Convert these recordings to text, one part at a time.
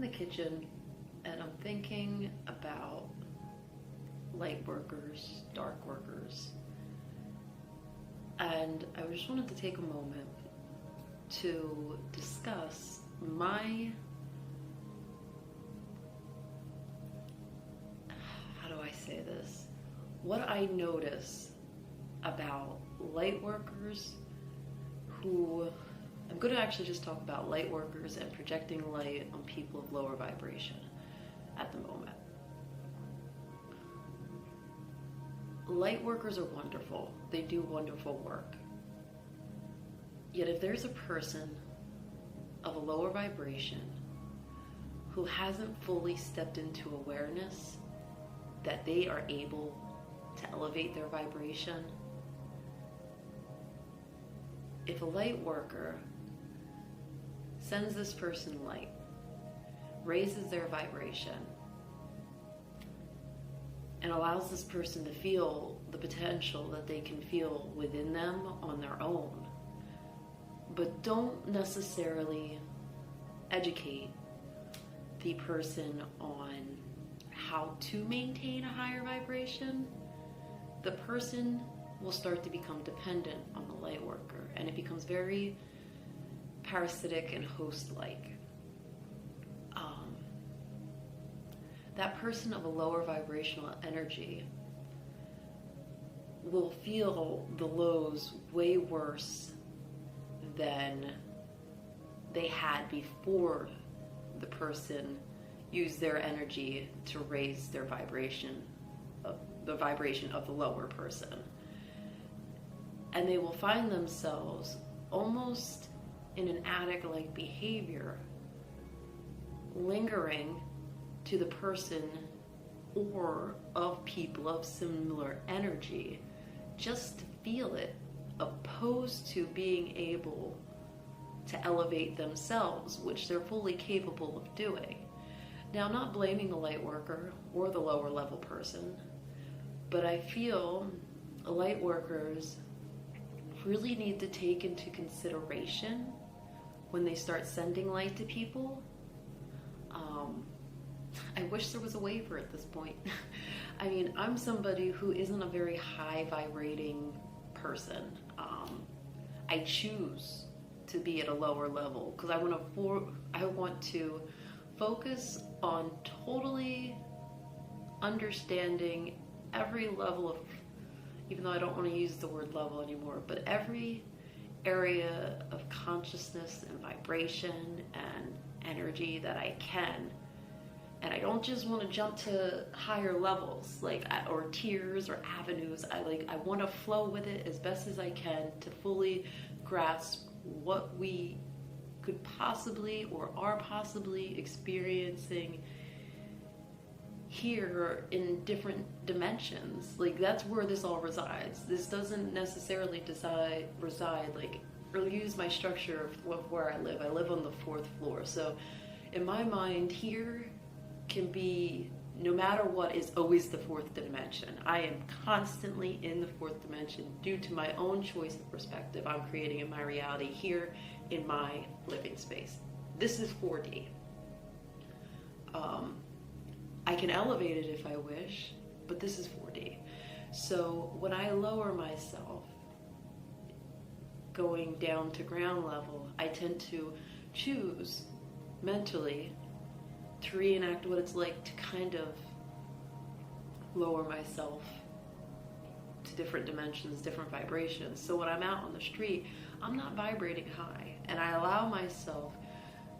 the kitchen and I'm thinking about light workers, dark workers, and I just wanted to take a moment to discuss how do I say this? What I notice about light workers I'm going to actually just talk about light workers and projecting light on people of lower vibration at the moment. Light workers are wonderful. They do wonderful work. Yet if there's a person of a lower vibration who hasn't fully stepped into awareness that they are able to elevate their vibration, if a light worker sends this person light, raises their vibration, and allows this person to feel the potential that they can feel within them on their own, but don't necessarily educate the person on how to maintain a higher vibration, the person will start to become dependent on the light worker, and it becomes very parasitic and host-like. That person of a lower vibrational energy will feel the lows way worse than they had before the person used their energy to raise their vibration, the vibration of the lower person. And they will find themselves almost in an addict-like behavior, lingering to the person or of people of similar energy just to feel it, opposed to being able to elevate themselves, which they're fully capable of doing. Now, I'm not blaming the light worker or the lower level person, but I feel light workers really need to take into consideration when they start sending light to people. I wish there was a waiver at this point. I mean, I'm somebody who isn't a very high vibrating person. I choose to be at a lower level because I want to focus on totally understanding every level of, even though I don't want to use the word level anymore, but every area of consciousness and vibration and energy that I can. And I don't just want to jump to higher levels, or tiers or avenues. I want to flow with it as best as I can to fully grasp what we could possibly or are possibly experiencing here in different dimensions. That's where this all resides. This doesn't necessarily reside or use my structure of where I live. I live on the 4th floor. So in my mind, here can be, no matter what, is always the 4th dimension. I am constantly in the 4th dimension due to my own choice of perspective I'm creating in my reality here in my living space. This is 4D. I can elevate it if I wish, but this is 4D. So when I lower myself, going down to ground level, I tend to choose mentally to reenact what it's like to kind of lower myself to different dimensions, different vibrations. So when I'm out on the street, I'm not vibrating high, and I allow myself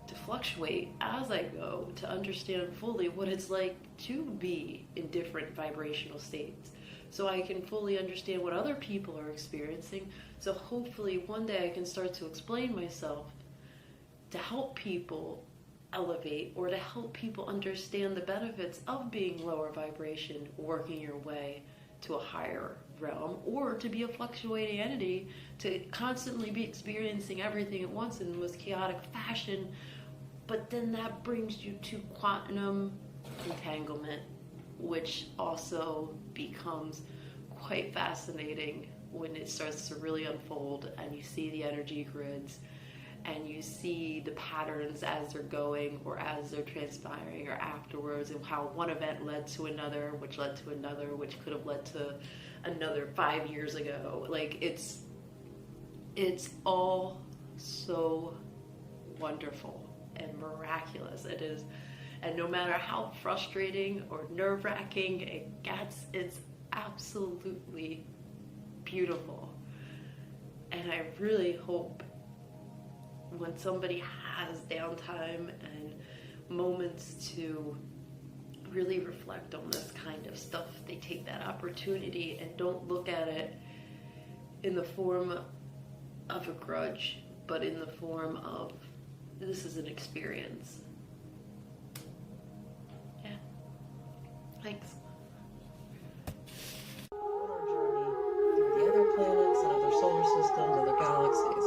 to fluctuate as I go to understand fully what it's like to be in different vibrational states, so I can fully understand what other people are experiencing. So hopefully one day I can start to explain myself to help people elevate, or to help people understand the benefits of being lower vibration, working your way to a higher realm, or to be a fluctuating entity, to constantly be experiencing everything at once in the most chaotic fashion. But then that brings you to quantum entanglement, which also becomes quite fascinating when it starts to really unfold and you see the energy grids and you see the patterns as they're going or as they're transpiring or afterwards, and how one event led to another, which led to another, which could have led to another 5 years ago. Like, it's all so wonderful and miraculous. It is. And no matter how frustrating or nerve-wracking it gets, it's absolutely beautiful. And I really hope when somebody has downtime and moments to really reflect on this kind of stuff, they take that opportunity and don't look at it in the form of a grudge, but in the form of, this is an experience. Yeah. Thanks. On our journey through the other planets and other solar systems, other galaxies,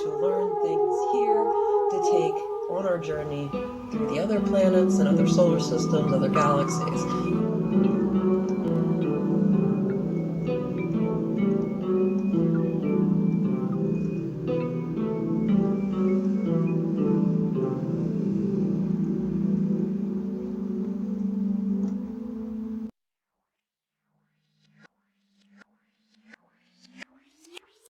to learn things here, to take on our journey through the other planets and other solar systems, other galaxies.